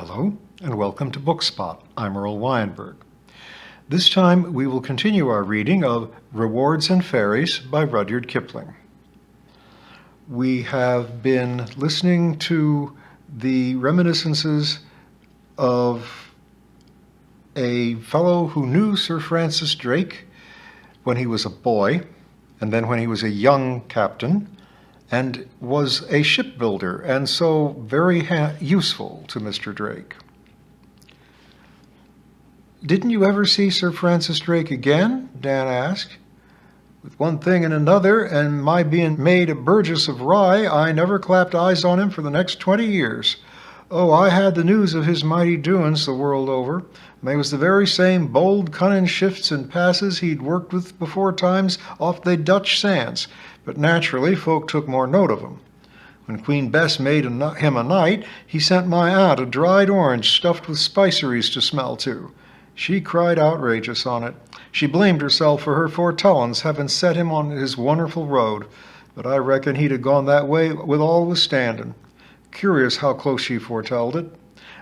Hello, and welcome to Bookspot. I'm Earl Weinberg. This time we will continue our reading of Rewards and Fairies by Rudyard Kipling. We have been listening to the reminiscences of a fellow who knew Sir Francis Drake when he was a boy, and then when he was a young captain, and was a shipbuilder, and so very useful to Mr. Drake. "Didn't you ever see Sir Francis Drake again?" Dan asked. "With one thing and another, and my being made a Burgess of Rye, I never clapped eyes on him for the next 20 years. Oh, I had the news of his mighty doings the world over. And they was the very same bold, cunning shifts and passes he'd worked with before times off they Dutch sands, but naturally folk took more note of him. When Queen Bess made him a knight, he sent my aunt a dried orange stuffed with spiceries to smell to. She cried outrageous on it. She blamed herself for her foretellings having set him on his wonderful road, but I reckon he'd have gone that way with all withstanding. Curious how close she foretelled it.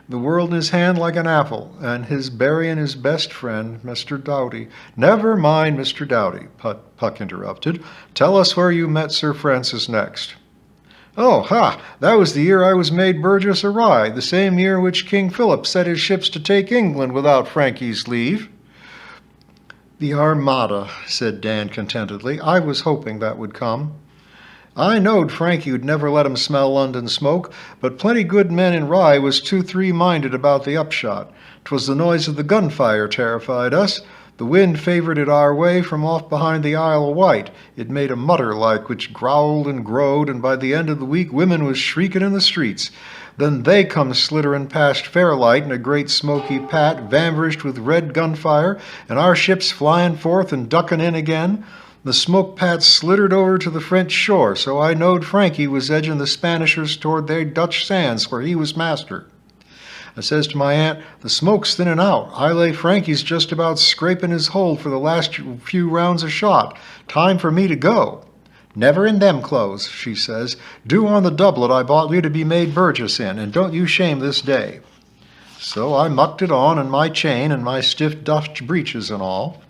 The world in his hand like an apple, and his burying his best friend, Mr. Doughty." "Never mind Mr. Doughty," Puck interrupted. "Tell us where you met Sir Francis next." "Oh, that was the year I was made Burgess of Rye, the same year which King Philip set his ships to take England without Frankie's leave." "The Armada," said Dan contentedly. "I was hoping that would come." "I knowed Frankie would never let 'em smell London smoke, but plenty good men in Rye was 2-3-minded about the upshot. 'Twas the noise of the gunfire terrified us. The wind favoured it our way from off behind the Isle of Wight. It made a mutter like, which growled and growed, and by the end of the week women was shrieking in the streets. Then they come slithering past Fairlight in a great smoky pat, vanquished with red gunfire, and our ships flying forth and ducking in again. The smoke pat slittered over to the French shore, so I knowed Frankie was edging the Spanishers toward their Dutch sands where he was master. I says to my aunt, 'The smoke's thinning out. I lay Frankie's just about scraping his hold for the last few rounds of shot. Time for me to go.' 'Never in them clothes,' she says. 'Do on the doublet I bought you to be made Burgess in, and don't you shame this day.' So I mucked it on, and my chain, and my stiff Dutch breeches and all.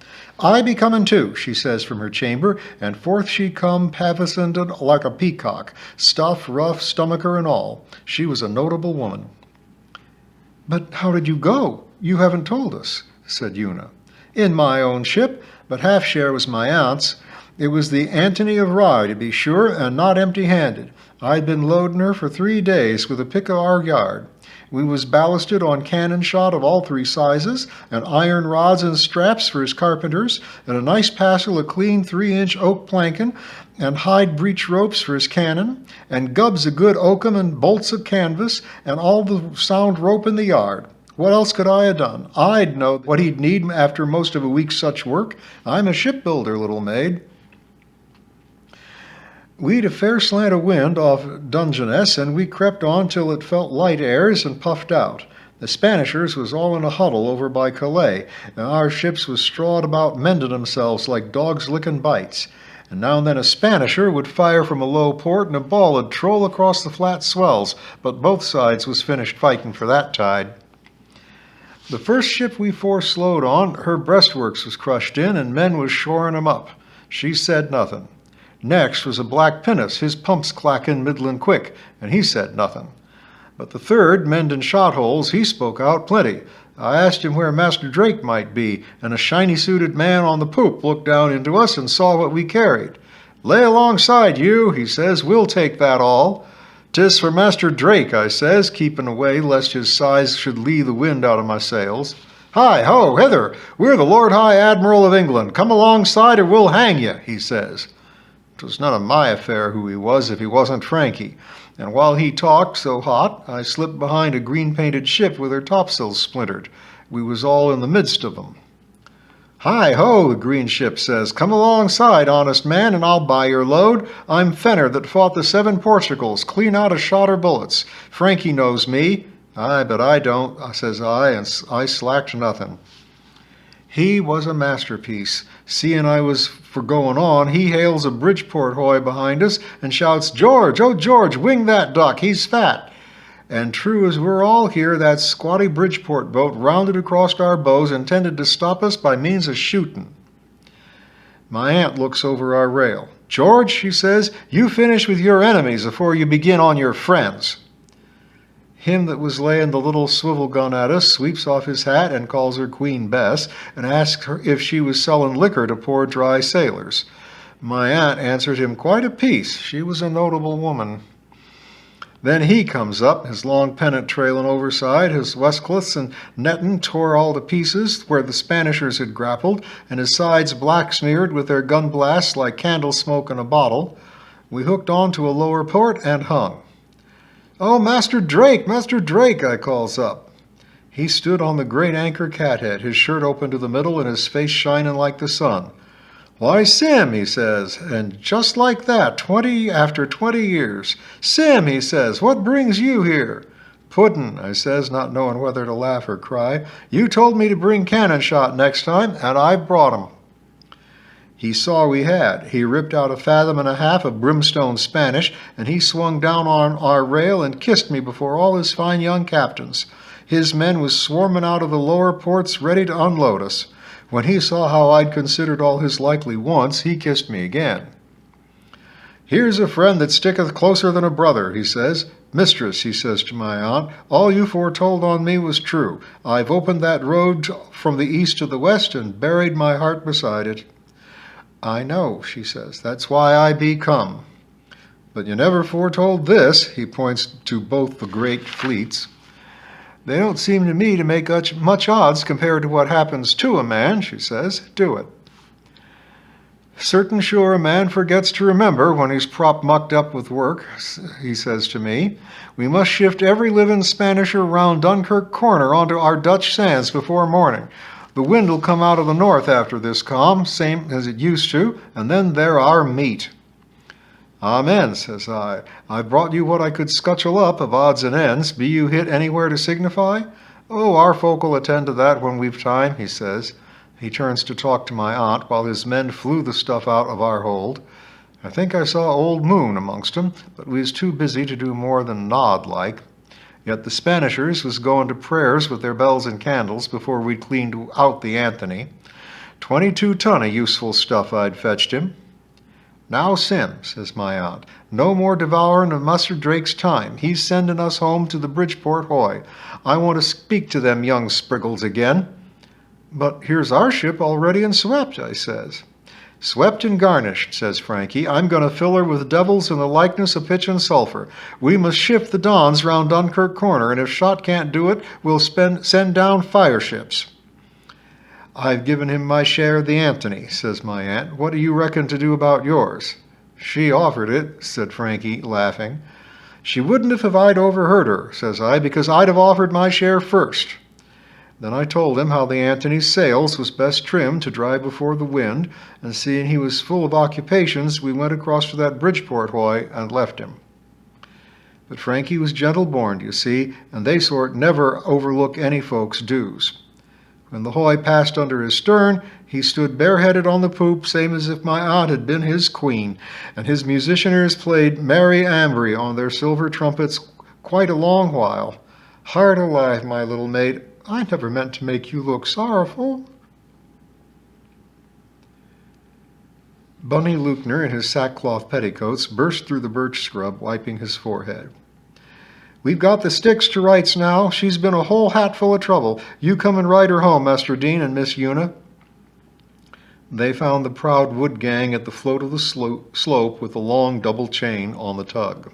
'I be coming too,' she says from her chamber, and forth she come paviscent like a peacock, stuff, ruff, stomacher, and all. She was a notable woman." "But how did you go? You haven't told us," said Una. "In my own ship, but half share was my aunt's. It was the Antony of Rye, to be sure, and not empty-handed. I'd been loading her for 3 days with a pick of our yard. We was ballasted on cannon shot of all 3 sizes, and iron rods and straps for his carpenters, and a nice passel of clean 3-inch oak planking, and hide breech ropes for his cannon, and gubs of good oakum and bolts of canvas, and all the sound rope in the yard. What else could I ha' done? I'd know what he'd need after most of a week's such work. I'm a shipbuilder, little maid." "We'd a fair slant of wind off Dungeness, and we crept on till it felt light airs and puffed out. The Spanishers was all in a huddle over by Calais, and our ships was strawed about mending themselves like dogs licking bites. And now and then a Spanisher would fire from a low port, and a ball would troll across the flat swells, but both sides was finished fighting for that tide. The first ship we foreslowed on, her breastworks was crushed in, and men was shoring 'em up. She said nothing. Next was a black pinnace, his pumps clacking middlin' quick, and he said nothing. But the third, mending shot holes, he spoke out plenty. I asked him where Master Drake might be, and a shiny-suited man on the poop looked down into us and saw what we carried. 'Lay alongside, you,' he says, 'we'll take that all.' ''Tis for Master Drake,' I says, keeping away lest his size should lee the wind out of my sails. 'Hi, ho, hither! We're the Lord High Admiral of England. Come alongside or we'll hang you,' he says. 'Twas none of my affair who he was if he wasn't Frankie, and while he talked so hot, I slipped behind a green-painted ship with her topsails splintered. We was all in the midst of 'em. 'Hi, ho,' the green ship says, 'come alongside, honest man, and I'll buy your load. I'm Fenner that fought the 7 Portugals, clean out of shot or bullets. Frankie knows me.' 'Aye, but I don't,' says I, and I slacked nothing. He was a masterpiece. Seeing I was for going on, he hails a Bridgeport hoy behind us and shouts, 'George, oh George, wing that duck, he's fat.' And true as we're all here, that squatty Bridgeport boat rounded across our bows, intended to stop us by means of shooting. My aunt looks over our rail. George, she says, you finish with your enemies afore you begin on your friends. Him that was laying the little swivel gun at us sweeps off his hat and calls her Queen Bess and asks her if she was selling liquor to poor dry sailors. My aunt answered him quite a piece. She was a notable woman. Then he comes up, his long pennant trailing overside, his waistcloths and netting tore all to pieces where the Spanishers had grappled, and his sides black-smeared with their gun blasts like candle smoke in a bottle. We hooked on to a lower port and hung. "Oh, Master Drake, I calls up. He stood on the great anchor cathead, his shirt open to the middle and his face shining like the sun. "Why, Sim," he says, and just like that, after 20 years. "Sim," he says, "what brings you here?" "Puddin'," I says, not knowing whether to laugh or cry. "You told me to bring cannon shot next time, and I've brought 'em." He saw we had. He ripped out 1.5 fathoms of brimstone Spanish, and he swung down on our rail and kissed me before all his fine young captains. His men was swarming out of the lower ports ready to unload us. When he saw how I'd considered all his likely wants, he kissed me again. "Here's a friend that sticketh closer than a brother," he says. "Mistress," he says to my aunt, "all you foretold on me was true. I've opened that road from the east to the west and buried my heart beside it." "I know," she says. "That's why I be come." "But you never foretold this," he points to both the great fleets. "They don't seem to me to make much odds compared to what happens to a man," she says. "Do it." "Certain sure a man forgets to remember when he's mucked up with work," he says to me. "We must shift every living Spanisher round Dunkirk corner onto our Dutch sands before morning. The wind'll come out of the north after this calm, same as it used to, and then they're our meat." "Amen," says I. "I've brought you what I could scutchel up of odds and ends. Be you hit anywhere to signify?" "Oh, our folk'll attend to that when we've time," he says. He turns to talk to my aunt while his men flew the stuff out of our hold. I think I saw Old Moon amongst 'em, but we was too busy to do more than nod like. Yet the Spanishers was going to prayers with their bells and candles before we'd cleaned out the Anthony. 22 ton of useful stuff I'd fetched him. "Now, Sim," says my aunt, "no more devouring of Master Drake's time. He's sending us home to the Bridgeport hoy. I want to speak to them young spriggles again." "But here's our ship all ready and swept," I says. "Swept and garnished," says Frankie. "I'm going to fill her with devils in the likeness of pitch and sulphur. We must shift the Dons round Dunkirk corner, and if shot can't do it, we'll send down fire ships." "I've given him my share of the Anthony," says my aunt. "What do you reckon to do about yours?" "She offered it," said Frankie, laughing. "She wouldn't if I'd overheard her," says I, "because I'd have offered my share first." Then I told him how the Anthony's sails was best trimmed to dry before the wind, and seeing he was full of occupations, we went across to that Bridgeport hoy and left him. But Frankie was gentle-born, you see, and they sort never overlook any folks' dues. When the hoy passed under his stern, he stood bareheaded on the poop, same as if my aunt had been his queen, and his musicianers played Merry Ambry on their silver trumpets quite a long while. Heart alive, my little maid, I never meant to make you look sorrowful. Bunny Luckner in his sackcloth petticoats burst through the birch scrub, wiping his forehead. "We've got the sticks to rights now. She's been a whole hatful of trouble. You come and ride her home, Master Dean and Miss Una." They found the proud wood gang at the float of the slope with the long double chain on the tug.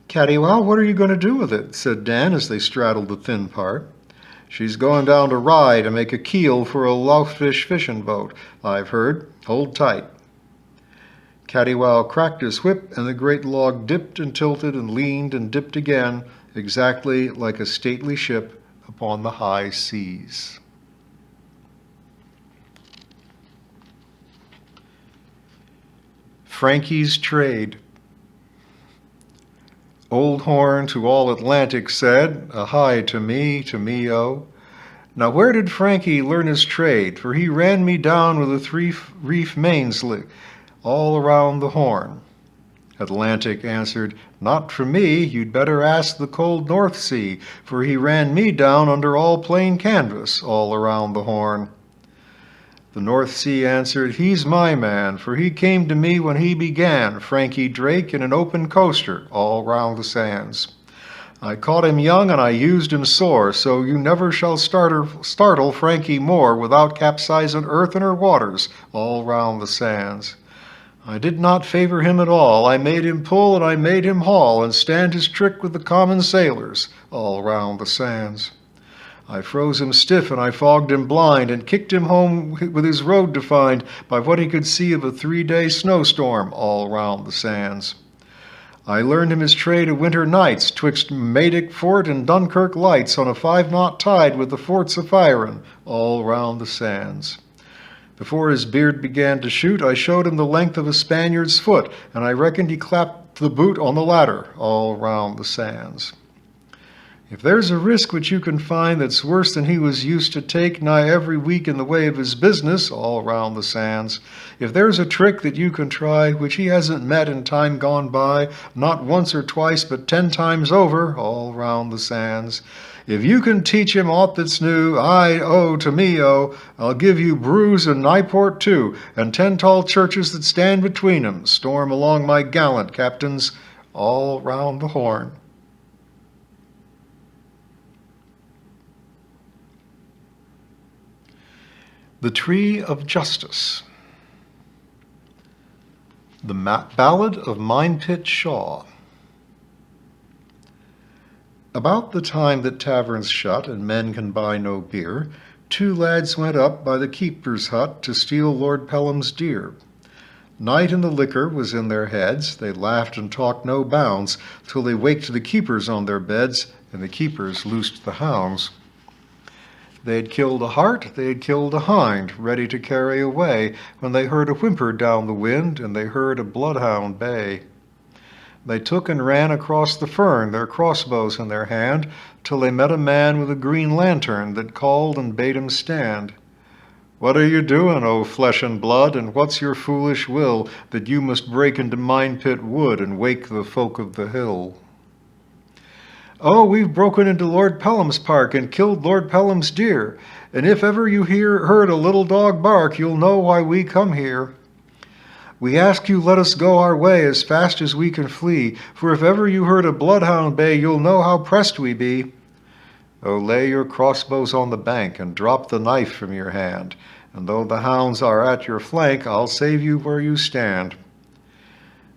"Cattywow, what are you going to do with it?" said Dan as they straddled the thin part. "She's going down to Rye to make a keel for a loutfish fishing boat, I've heard. Hold tight." Cattywow cracked his whip, and the great log dipped and tilted and leaned and dipped again, exactly like a stately ship upon the high seas. Frankie's Trade. Old Horn to all Atlantic said, "A hi to me-o." Now where did Frankie learn his trade? For he ran me down with a 3-reef mains'le all around the Horn. Atlantic answered, "Not for me, you'd better ask the cold North Sea, for he ran me down under all plain canvas all around the Horn." The North Sea answered, "He's my man, for he came to me when he began, Frankie Drake, in an open coaster all round the sands. I caught him young and I used him sore, so you never shall startle Frankie more without capsizing earth in her waters all round the sands. I did not favor him at all. I made him pull and I made him haul and stand his trick with the common sailors all round the sands. I froze him stiff and I fogged him blind and kicked him home with his road defined by what he could see of a 3-day snowstorm all round the sands. I learned him his trade of winter nights twixt Maedic Fort and Dunkirk lights on a 5-knot tide with the forts a-firing all round the sands. Before his beard began to shoot, I showed him the length of a Spaniard's foot, and I reckoned he clapped the boot on the ladder all round the sands. If there's a risk which you can find that's worse than he was used to take nigh every week in the way of his business all round the sands, if there's a trick that you can try which he hasn't met in time gone by, not once or twice but 10 times over all round the sands, if you can teach him aught that's new, to me, I'll give you Bruges and Nyport too, and 10 tall churches that stand between 'em. Storm along, my gallant captains, all round the Horn. The Tree of Justice. The Ballad of Minepit Shaw. About the time that taverns shut and men can buy no beer, 2 lads went up by the keeper's hut to steal Lord Pelham's deer. Night and the liquor was in their heads, they laughed and talked no bounds, till they waked the keepers on their beds, and the keepers loosed the hounds. They had killed a hart, they had killed a hind, ready to carry away, when they heard a whimper down the wind, and they heard a bloodhound bay. They took and ran across the fern, their crossbows in their hand, till they met a man with a green lantern that called and bade 'em stand. "What are you doing, O flesh and blood, and what's your foolish will, that you must break into Minepit Wood and wake the folk of the hill?" "Oh, we've broken into Lord Pelham's park and killed Lord Pelham's deer, and if ever you heard a little dog bark, you'll know why we come here. We ask you let us go our way as fast as we can flee, for if ever you heard a bloodhound bay, you'll know how pressed we be. Oh, lay your crossbows on the bank and drop the knife from your hand, and though the hounds are at your flank, I'll save you where you stand."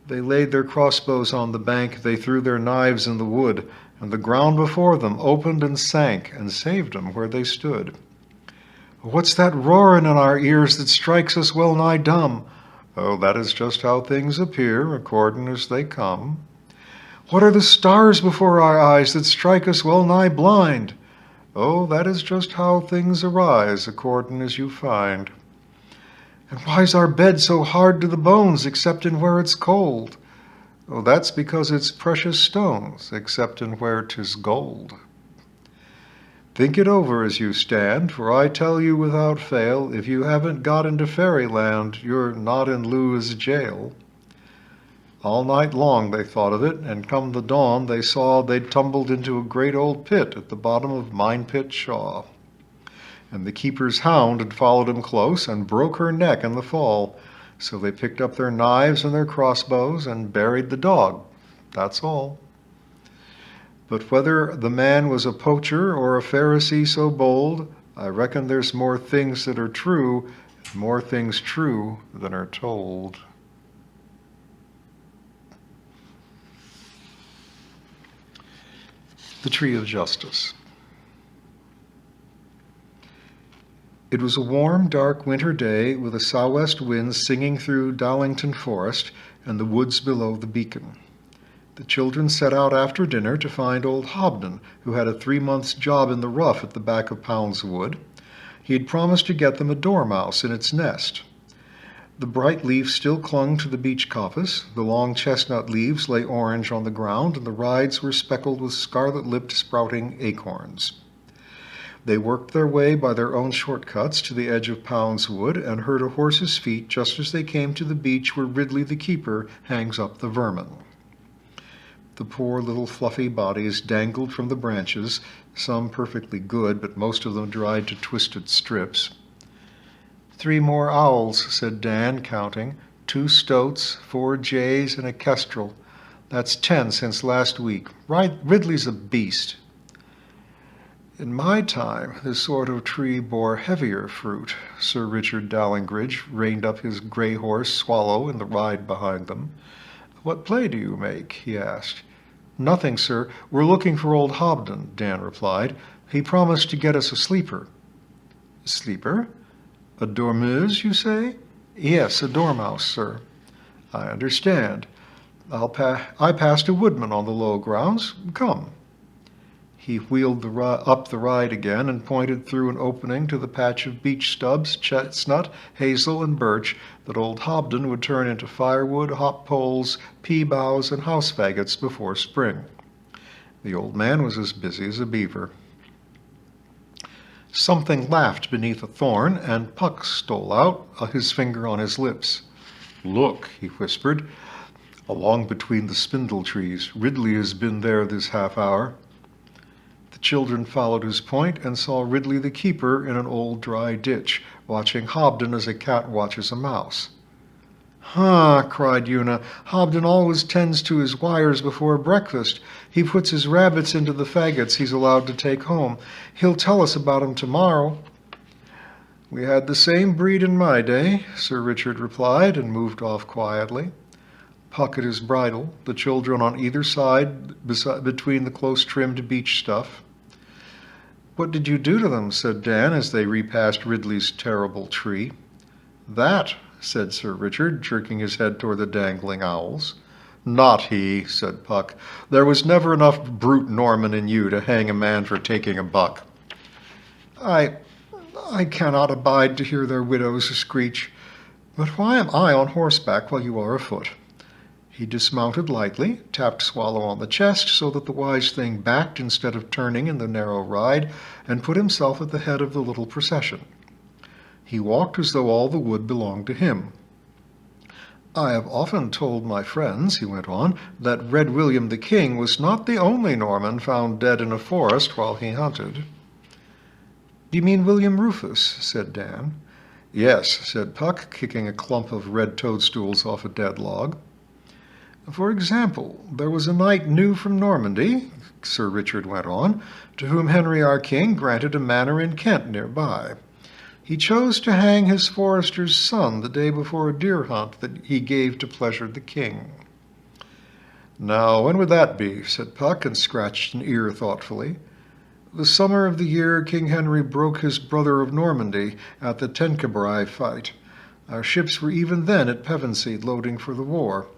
They laid their crossbows on the bank, they threw their knives in the wood, and the ground before them opened and sank and saved 'em where they stood. "What's that roaring in our ears that strikes us well nigh dumb?" "Oh, that is just how things appear, according as they come." "What are the stars before our eyes that strike us well nigh blind?" "Oh, that is just how things arise, according as you find." "And why's our bed so hard to the bones, exceptin' where it's cold?" "Oh, that's because it's precious stones, exceptin' where 'tis gold." Think it over as you stand, for I tell you without fail, if you haven't got into fairyland, you're not in Lewes jail. All night long they thought of it, and come the dawn they saw they'd tumbled into a great old pit at the bottom of Minepit Shaw. And the keeper's hound had followed him close and broke her neck in the fall, so they picked up their knives and their crossbows and buried the dog. That's all. But whether the man was a poacher or a Pharisee so bold, I reckon there's more things that are true, and more things true than are told. The Tree of Justice. It was a warm, dark winter day with a sou'west wind singing through Dallington Forest and the woods below the beacon. The children set out after dinner to find old Hobden, who had a 3-months' job in the rough at the back of Pound's Wood. He had promised to get them a dormouse in its nest. The bright leaf still clung to the beech coppice, the long chestnut leaves lay orange on the ground, and the rides were speckled with scarlet-lipped sprouting acorns. They worked their way by their own shortcuts to the edge of Pound's Wood and heard a horse's feet just as they came to the beach where Ridley the keeper hangs up the vermin. The poor little fluffy bodies dangled from the branches, some perfectly good, but most of them dried to twisted strips. 3 more owls, said Dan, counting. 2 stoats, 4 jays, and a kestrel. That's 10 since last week. Ridley's a beast. In my time, this sort of tree bore heavier fruit. Sir Richard Dallingridge reined up his grey horse, Swallow, in the ride behind them. What play do you make? He asked. Nothing, sir. We're looking for old Hobden, Dan replied. He promised to get us a sleeper. A sleeper? A dormeuse, you say? Yes, a dormouse, sir. I understand. I passed a woodman on the low grounds. Come. He wheeled up the ride again and pointed through an opening to the patch of beech stubs, chestnut, hazel, and birch that old Hobden would turn into firewood, hop poles, pea boughs, and house faggots before spring. The old man was as busy as a beaver. Something laughed beneath a thorn, and Puck stole out, his finger on his lips. Look, he whispered, along between the spindle trees. Ridley has been there this half-hour. The children followed his point and saw Ridley the keeper in an old dry ditch, watching Hobden as a cat watches a mouse. "Huh," cried Una. "Hobden always tends to his wires before breakfast. He puts his rabbits into the faggots he's allowed to take home. He'll tell us about 'em tomorrow." "We had the same breed in my day," Sir Richard replied, and moved off quietly. Puck at his bridle, the children on either side between the close-trimmed beech stuff. "What did you do to them?" said Dan as they repassed Ridley's terrible tree. "That," said Sir Richard, jerking his head toward the dangling owls. "Not he," said Puck. "There was never enough brute Norman in you to hang a man for taking a buck." I cannot abide to hear their widows screech. But why am I on horseback while you are afoot?" He dismounted lightly, tapped Swallow on the chest so that the wise thing backed instead of turning in the narrow ride, and put himself at the head of the little procession. He walked as though all the wood belonged to him. "I have often told my friends," he went on, "that Red William the King was not the only Norman found dead in a forest while he hunted." "Do you mean William Rufus?" said Dan. "Yes," said Puck, kicking a clump of red toadstools off a dead log. "For example, there was a knight new from Normandy," Sir Richard went on, "to whom Henry our king granted a manor in Kent nearby. He chose to hang his forester's son the day before a deer hunt that he gave to pleasure the king." "Now, when would that be?" said Puck, and scratched an ear thoughtfully. "The summer of the year King Henry broke his brother of Normandy at the Tenchebrai fight. Our ships were even then at Pevensey loading for the war."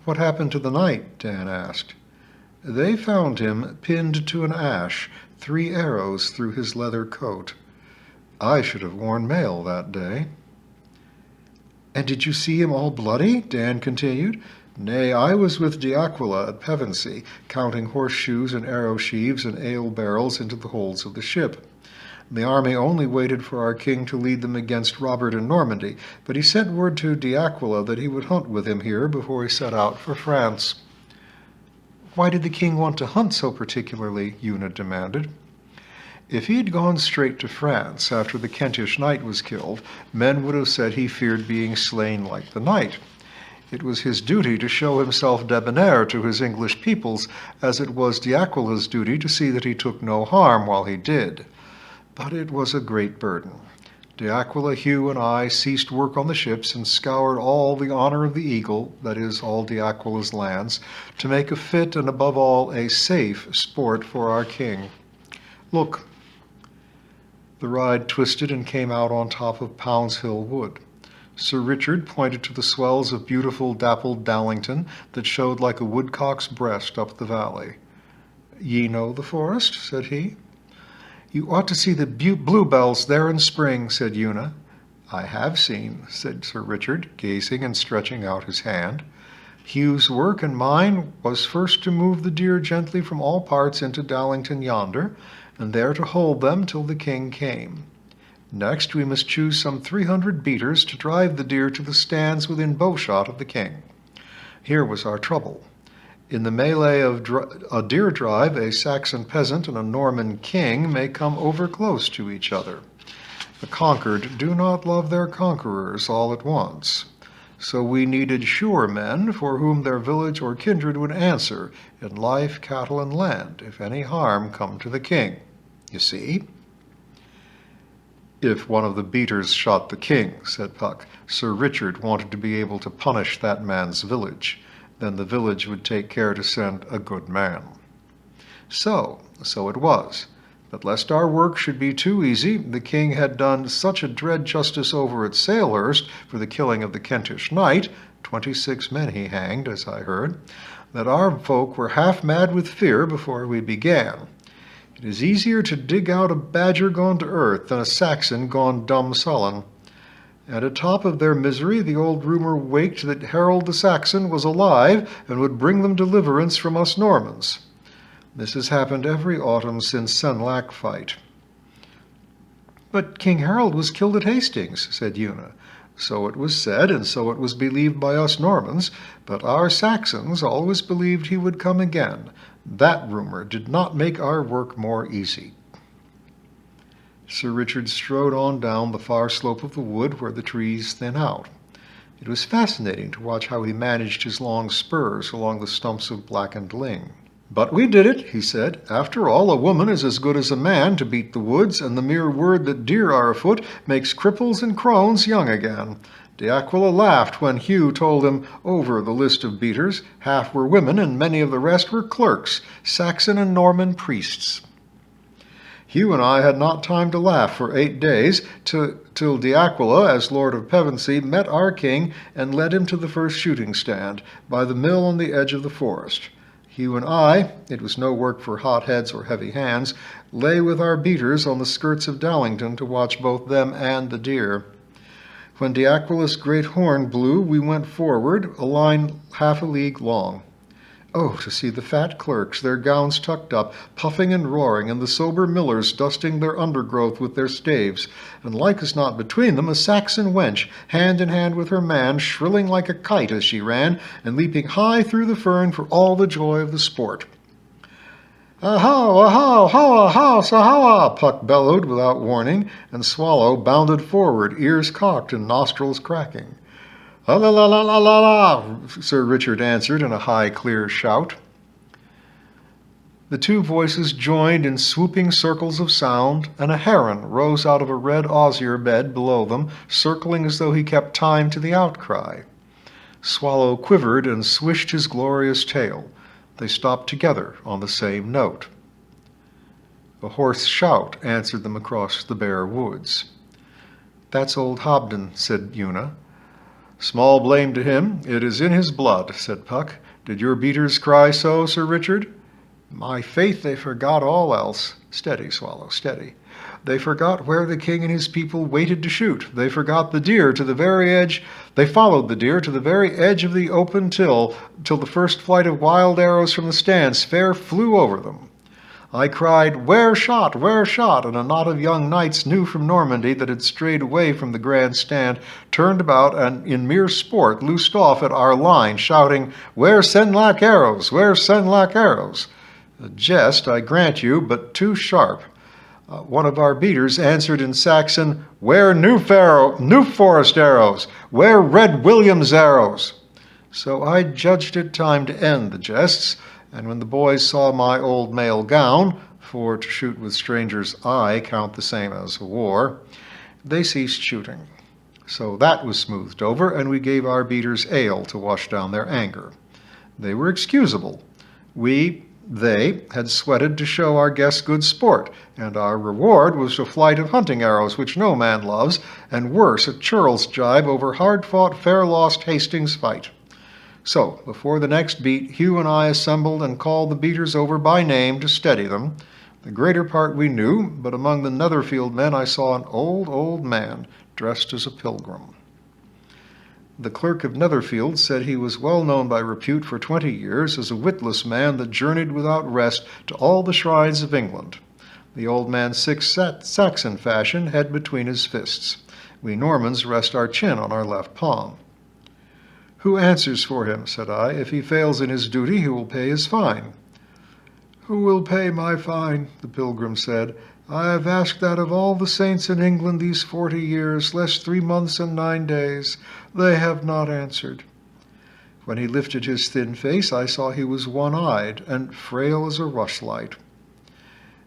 "What happened to the knight?" Dan asked. "They found him pinned to an ash, 3 arrows through his leather coat. I should have worn mail that day." "And did you see him all bloody?" Dan continued. "Nay, I was with d'Aquila at Pevensey, counting horseshoes and arrow sheaves and ale barrels into the holds of the ship. The army only waited for our king to lead them against Robert in Normandy, but he sent word to d'Aquila that he would hunt with him here before he set out for France." "Why did the king want to hunt so particularly?" Una demanded. "If he had gone straight to France after the Kentish knight was killed, men would have said he feared being slain like the knight. It was his duty to show himself debonair to his English peoples, as it was d'Aquila's duty to see that he took no harm while he did. But it was a great burden. D'Aquila, Hugh, and I ceased work on the ships and scoured all the honor of the Eagle, that is, all d'Aquila's lands, to make a fit and, above all, a safe sport for our king. Look." The ride twisted and came out on top of Pound's Hill Wood. Sir Richard pointed to the swells of beautiful dappled Dallington that showed like a woodcock's breast up the valley. "Ye know the forest?" said he. "You ought to see the bluebells there in spring," said Una. "I have seen," said Sir Richard, gazing and stretching out his hand. "Hugh's work and mine was first to move the deer gently from all parts into Dallington yonder, and there to hold them till the king came. Next we must choose some 300 beaters to drive the deer to the stands within bowshot of the king. Here was our trouble. In the melee of a deer drive, a Saxon peasant and a Norman king may come over close to each other. The conquered do not love their conquerors all at once. So we needed sure men for whom their village or kindred would answer in life, cattle, and land, if any harm come to the king. You see? If one of the beaters shot the king, said Puck, Sir Richard wanted to be able to punish that man's village. Then the village would take care to send a good man. So it was. But lest our work should be too easy, the king had done such a dread justice over at Salehurst for the killing of the Kentish knight, 26 men he hanged, as I heard, that our folk were half mad with fear before we began. It is easier to dig out a badger gone to earth than a Saxon gone dumb sullen. And atop of their misery, the old rumor waked that Harold the Saxon was alive and would bring them deliverance from us Normans. This has happened every autumn since Senlac fight. But King Harold was killed at Hastings, said Una. So it was said, and so it was believed by us Normans, but our Saxons always believed he would come again. That rumor did not make our work more easy. Sir Richard strode on down the far slope of the wood where the trees thin out. It was fascinating to watch how he managed his long spurs along the stumps of blackened ling. But we did it, he said. After all, a woman is as good as a man to beat the woods, and the mere word that deer are afoot makes cripples and crones young again. De Aquila laughed when Hugh told him over the list of beaters. Half were women, and many of the rest were clerks, Saxon and Norman priests. Hugh and I had not time to laugh for 8 days, till De Aquila, as Lord of Pevensey, met our king and led him to the first shooting stand, by the mill on the edge of the forest. Hugh and I, it was no work for hot heads or heavy hands, lay with our beaters on the skirts of Dallington to watch both them and the deer. When De Aquila's great horn blew, we went forward, a line half a league long. Oh, to see the fat clerks, their gowns tucked up, puffing and roaring, and the sober millers dusting their undergrowth with their staves, and like as not between them a Saxon wench, hand in hand with her man, shrilling like a kite as she ran, and leaping high through the fern for all the joy of the sport. "Ahow, ahow, howa, how, sahawa!" Puck bellowed without warning, and Swallow bounded forward, ears cocked and nostrils cracking. "La la la la la la la!" Sir Richard answered in a high, clear shout. The two voices joined in swooping circles of sound, and a heron rose out of a red osier bed below them, circling as though he kept time to the outcry. Swallow quivered and swished his glorious tail. They stopped together on the same note. A hoarse shout answered them across the bare woods. "That's old Hobden," said Una. "Small blame to him. It is in his blood," said Puck. "Did your beaters cry so, Sir Richard?" "My faith, they forgot all else." "Steady, Swallow, steady." "They forgot where the king and his people waited to shoot. They forgot the deer to the very edge. They followed the deer to the very edge of the open till the first flight of wild arrows from the stands fair flew over them. I cried, 'Ware shot, ware shot!' and a knot of young knights new from Normandy that had strayed away from the grand stand turned about and in mere sport loosed off at our line, shouting, 'Ware Senlac arrows, ware Senlac arrows!' A jest, I grant you, but too sharp. One of our beaters answered in Saxon, 'Ware New Forest arrows, ware Red William's arrows!' So I judged it time to end the jests, and when the boys saw my old mail gown, for to shoot with strangers I count the same as a war, they ceased shooting. So that was smoothed over, and we gave our beaters ale to wash down their anger. They were excusable. They had sweated to show our guests good sport, and our reward was a flight of hunting arrows which no man loves, and worse, a churl's jibe over hard-fought, fair-lost Hastings fight. So, before the next beat, Hugh and I assembled and called the beaters over by name to steady them. The greater part we knew, but among the Netherfield men I saw an old man, dressed as a pilgrim. The clerk of Netherfield said he was well known by repute for 20 years as a witless man that journeyed without rest to all the shrines of England. The old man sits Saxon fashion, head between his fists. We Normans rest our chin on our left palm. Who answers for him, said I. If he fails in his duty, who will pay his fine? Who will pay my fine? The pilgrim said. I have asked that of all the saints in England these 40 years, less 3 months and 9 days. They have not answered. When he lifted his thin face, I saw he was one-eyed and frail as a rushlight.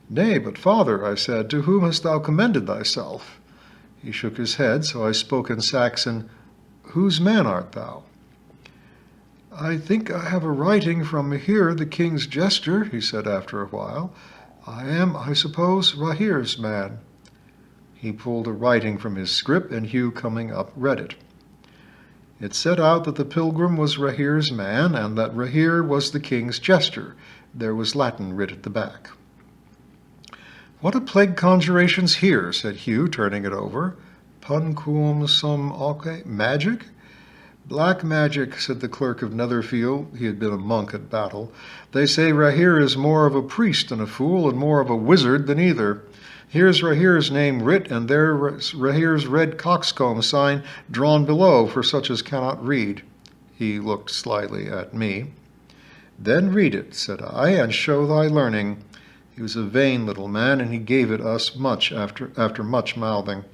Nay, but father, I said, to whom hast thou commended thyself? He shook his head, so I spoke in Saxon, Whose man art thou? I think I have a writing from Rahir, the king's jester, he said after a while. I am, I suppose, Rahir's man. He pulled a writing from his scrip, and Hugh, coming up, read it. It set out that the pilgrim was Rahir's man, and that Rahir was the king's jester. There was Latin writ at the back. What a plague conjuration's here, said Hugh, turning it over. Punquam sum auque, magic? Black magic, said the clerk of Netherfield. He had been a monk at battle. They say Rahir is more of a priest than a fool, and more of a wizard than either. Here's Rahir's name writ, and there's Rahir's red coxcomb sign drawn below for such as cannot read. He looked slyly at me. Then read it, said I, and show thy learning. He was a vain little man, and he gave it us much after much mouthing.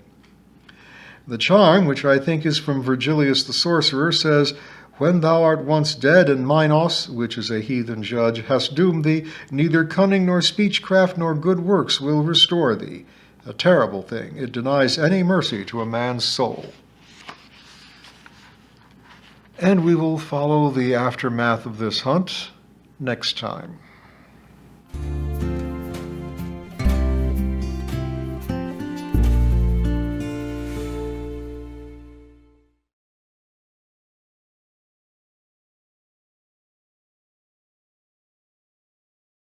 The charm, which I think is from Virgilius the sorcerer, says, When thou art once dead, and Minos, which is a heathen judge, hast doomed thee, neither cunning nor speechcraft nor good works will restore thee. A terrible thing. It denies any mercy to a man's soul. And we will follow the aftermath of this hunt next time.